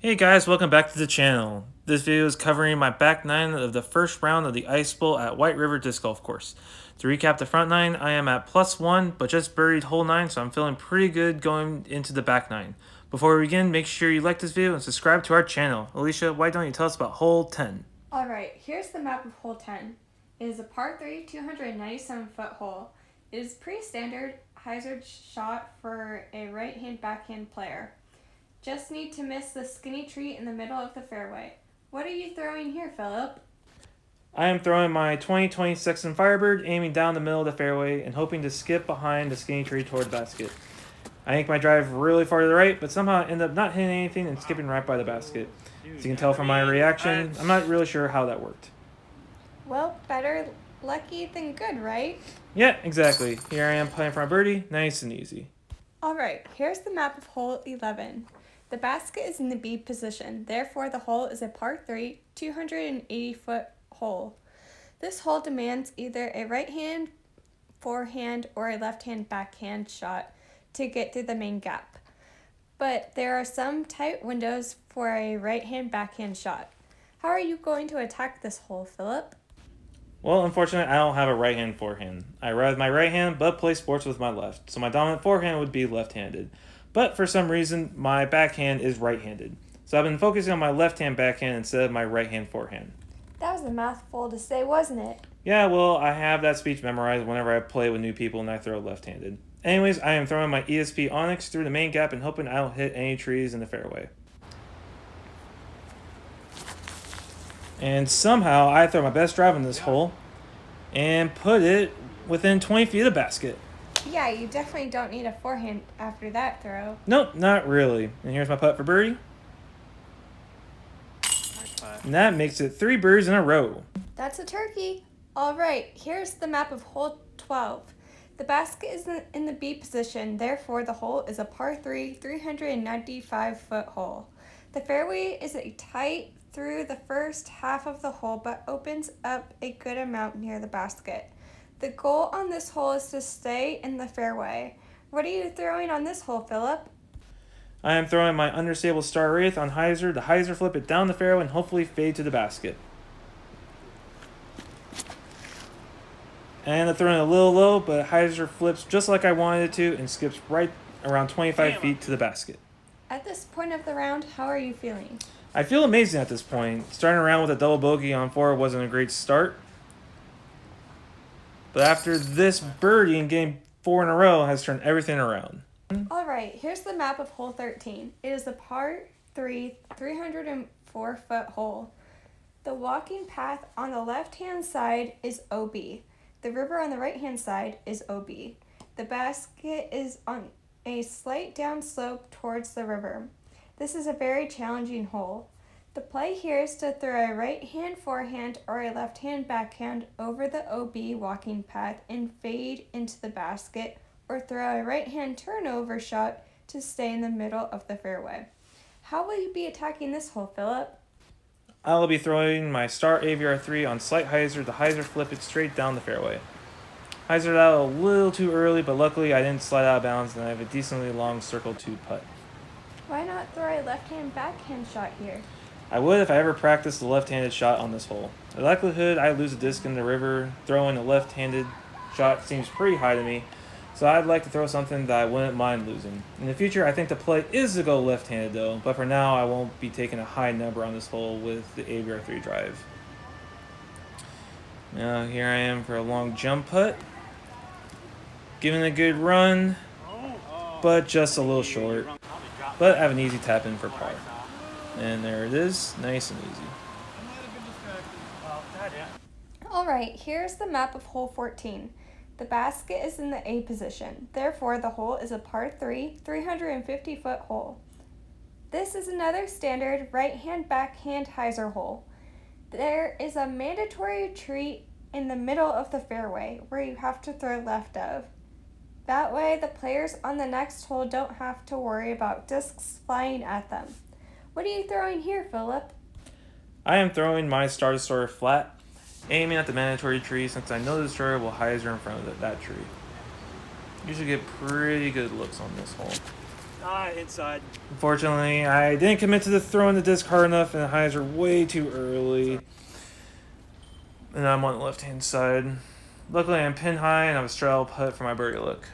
Hey guys, welcome back to the channel. This video is covering my back nine of the first round of the Ice Bowl at White River Disc Golf Course. To recap the front nine, I am at +1, but just birdied hole 9, so I'm feeling pretty good going into the back nine. Before we begin, make sure you like this video and subscribe to our channel. Alicia, why don't you tell us about hole 10? Alright, here's the map of hole 10. It is a par 3, 297-foot hole. It is pretty standard hazard shot for a right-hand backhand player. Just need to miss the skinny tree in the middle of the fairway. What are you throwing here, Phillip? I am throwing my 2020 Sexton Firebird, aiming down the middle of the fairway and hoping to skip behind the skinny tree toward the basket. I yank my drive really far to the right, but somehow I end up not hitting anything and skipping right by the basket. As you can tell from my reaction, I'm not really sure how that worked. Well, better lucky than good, right? Yeah, exactly. Here I am playing for my birdie, nice and easy. Alright, here's the map of hole 11. The basket is in the B position, therefore the hole is a par 3, 280-foot hole. This hole demands either a right-hand forehand or a left-hand backhand shot to get through the main gap. But there are some tight windows for a right-hand backhand shot. How are you going to attack this hole, Phillip? Well, unfortunately, I don't have a right-hand forehand. I ride with my right hand, but play sports with my left, so my dominant forehand would be left-handed. But for some reason, my backhand is right-handed. So I've been focusing on my left-hand backhand instead of my right-hand forehand. That was a mouthful to say, wasn't it? Yeah, well, I have that speech memorized whenever I play with new people and I throw left-handed. Anyways, I am throwing my ESP Onyx through the main gap and hoping I don't hit any trees in the fairway. And somehow I throw my best drive in this hole and put it within 20 feet of the basket. Yeah, you definitely don't need a forehand after that throw. Nope, not really. And here's my putt for birdie. And that makes it 3 birdies in a row. That's a turkey. Alright, here's the map of hole 12. The basket is in the B position, therefore the hole is a par 3, 395-foot hole. The fairway is a tight through the first half of the hole but opens up a good amount near the basket. The goal on this hole is to stay in the fairway. What are you throwing on this hole, Phillip? I am throwing my understable Star Wraith on hyzer to hyzer flip it down the fairway and hopefully fade to the basket. And I'm throwing it a little low, but hyzer flips just like I wanted it to and skips right around 25 feet to the basket. At this point of the round, how are you feeling? I feel amazing at this point. Starting around with a double bogey on 4 wasn't a great start. But after this birdie and getting 4 in a row has turned everything around. Alright, here's the map of hole 13. It is a par 3, 304-foot hole. The walking path on the left-hand side is OB. The river on the right-hand side is OB. The basket is on a slight downslope towards the river. This is a very challenging hole. The play here is to throw a right-hand forehand or a left-hand backhand over the OB walking path and fade into the basket, or throw a right-hand turnover shot to stay in the middle of the fairway. How will you be attacking this hole, Phillip? I will be throwing my Star AVR 3 on slight hyzer to hyzer flip it straight down the fairway. Hyzered out a little too early, but luckily I didn't slide out of bounds and I have a decently long circle 2 putt. Why not throw a left-hand backhand shot here? I would if I ever practiced the left-handed shot on this hole. The likelihood I lose a disc in the river throwing a left-handed shot seems pretty high to me, so I'd like to throw something that I wouldn't mind losing. In the future, I think the play is to go left-handed though, but for now I won't be taking a high number on this hole with the AVR 3 drive. Now here I am for a long jump putt. Giving it a good run, but just a little short. But I have an easy tap in for par. And there it is, nice and easy. Alright, here's the map of hole 14. The basket is in the A position, therefore the hole is a par 3, 350-foot hole. This is another standard right-hand backhand hyzer hole. There is a mandatory tree in the middle of the fairway where you have to throw left of. That way the players on the next hole don't have to worry about discs flying at them. What are you throwing here, Phillip? I am throwing my Star Destroyer flat, aiming at the mandatory tree since I know the destroyer will hyzer in front of that tree. You should get pretty good looks on this hole. Inside. Unfortunately, I didn't commit to the throwing the disc hard enough, and the highs are way too early. And I'm on the left-hand side. Luckily, I'm pin high, and I have a straddle putt for my birdie look.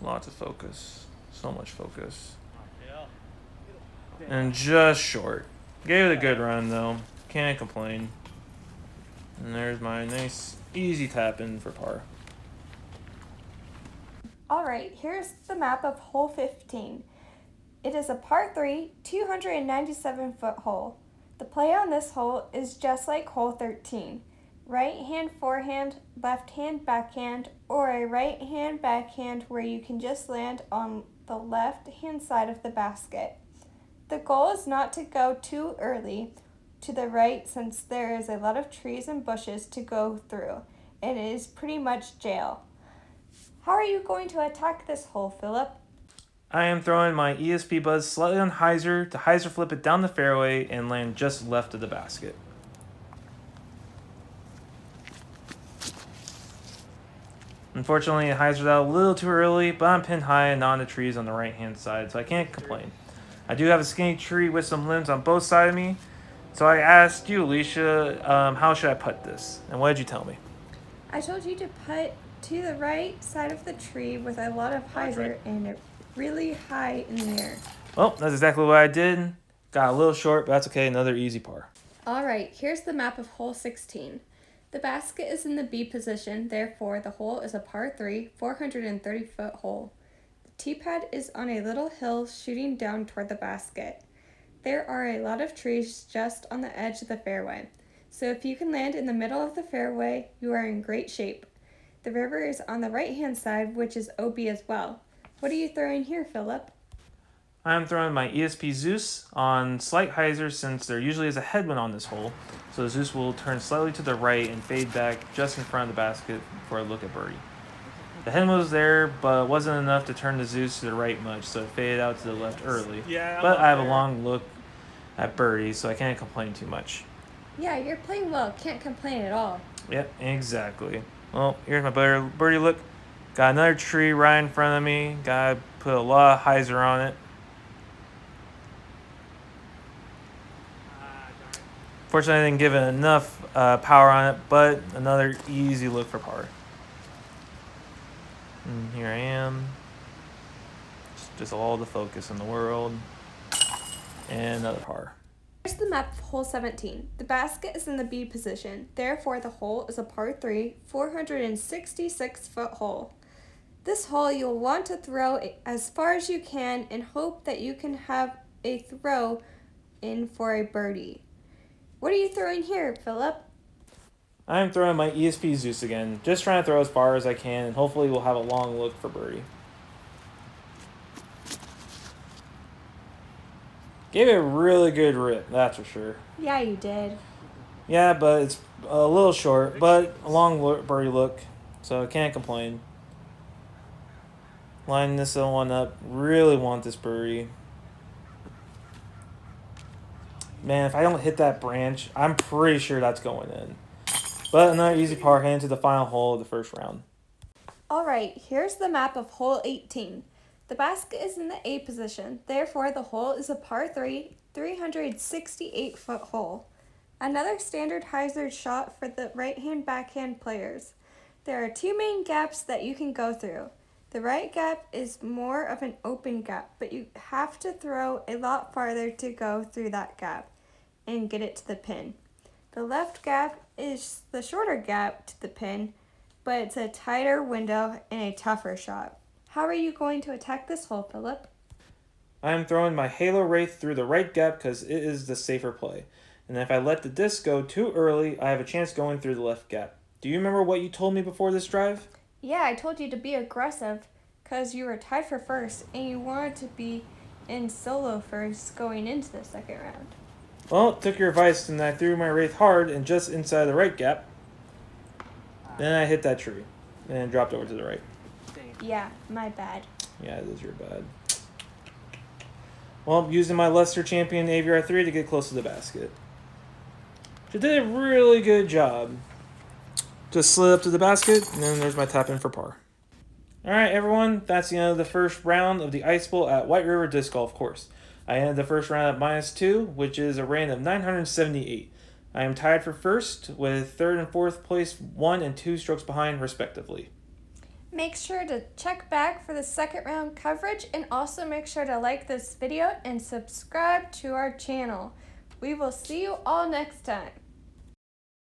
Lots of focus. So much focus. And just short. Gave it a good run, though. Can't complain. And there's my nice, easy tap in for par. Alright, here's the map of hole 15. It is a par 3, 297 foot hole. The play on this hole is just like hole 13. Right hand forehand, left hand backhand, or a right hand backhand where you can just land on the left hand side of the basket. The goal is not to go too early to the right since there is a lot of trees and bushes to go through, and it is pretty much jail. How are you going to attack this hole, Phillip? I am throwing my ESP Buzz slightly on hyzer to hyzer flip it down the fairway and land just left of the basket. Unfortunately, it hyzered out a little too early, but I'm pinned high and on the trees on the right-hand side, so I can't complain. I do have a skinny tree with some limbs on both sides of me, so I asked you, Alicia, how should I putt this? And what did you tell me? I told you to putt to the right side of the tree with a lot of hyzer and it really high in the air. Well, that's exactly what I did. Got a little short, but that's okay. Another easy par. Alright, here's the map of hole 16. The basket is in the B position, therefore the hole is a par 3, 430 foot hole. The tee pad is on a little hill shooting down toward the basket. There are a lot of trees just on the edge of the fairway, so if you can land in the middle of the fairway, you are in great shape. The river is on the right hand side, which is OB as well. What are you throwing here, Phillip? I'm throwing my ESP Zeus on slight hyzer since there usually is a headwind on this hole, so Zeus will turn slightly to the right and fade back just in front of the basket for a look at birdie. The headwind was there, but wasn't enough to turn the Zeus to the right much, so it faded out to the left early. But I have a long look at birdie, so I can't complain too much. Yeah, you're playing well. Can't complain at all. Yep, exactly. Well, here's my birdie look. Got another tree right in front of me. Gotta put a lot of hyzer on it. Fortunately, I didn't give it enough power on it, but another easy look for par. And here I am. Just all the focus in the world. And another par. Here's the map of hole 17. The basket is in the B position, therefore the hole is a par 3, 466 foot hole. This hole you'll want to throw as far as you can and hope that you can have a throw in for a birdie. What are you throwing here, Phillip? I'm throwing my ESP Zeus again, just trying to throw as far as I can, and hopefully we'll have a long look for birdie. Gave it a really good rip, that's for sure. Yeah, you did. Yeah, but it's a little short, but a long birdie look, so I can't complain. Lining this one up, really want this birdie. Man, if I don't hit that branch, I'm pretty sure that's going in. But another easy par heading to the final hole of the first round. Alright, here's the map of hole 18. The basket is in the A position, therefore the hole is a par 3, 368 foot hole. Another standard hyzer shot for the right-hand backhand players. There are two main gaps that you can go through. The right gap is more of an open gap, but you have to throw a lot farther to go through that gap and get it to the pin. The left gap is the shorter gap to the pin, but it's a tighter window and a tougher shot. How are you going to attack this hole, Phillip? I'm throwing my Halo Wraith through the right gap because it is the safer play. And if I let the disc go too early, I have a chance going through the left gap. Do you remember what you told me before this drive? Yeah, I told you to be aggressive because you were tied for first and you wanted to be in solo first going into the second round. Well, took your advice and I threw my Wraith hard and just inside the right gap. Then I hit that tree and dropped over to the right. Yeah, my bad. Yeah, it is your bad. Well, using my Lesser Champion AVR 3 to get close to the basket. She did a really good job. Just slid up to the basket, and then there's my tap in for par. All right, everyone, that's the end of the first round of the Ice Bowl at White River Disc Golf Course. I ended the first round at -2, which is a rating of 978. I am tied for first, with third and fourth place 1 and 2 strokes behind, respectively. Make sure to check back for the second round coverage, and also make sure to like this video and subscribe to our channel. We will see you all next time.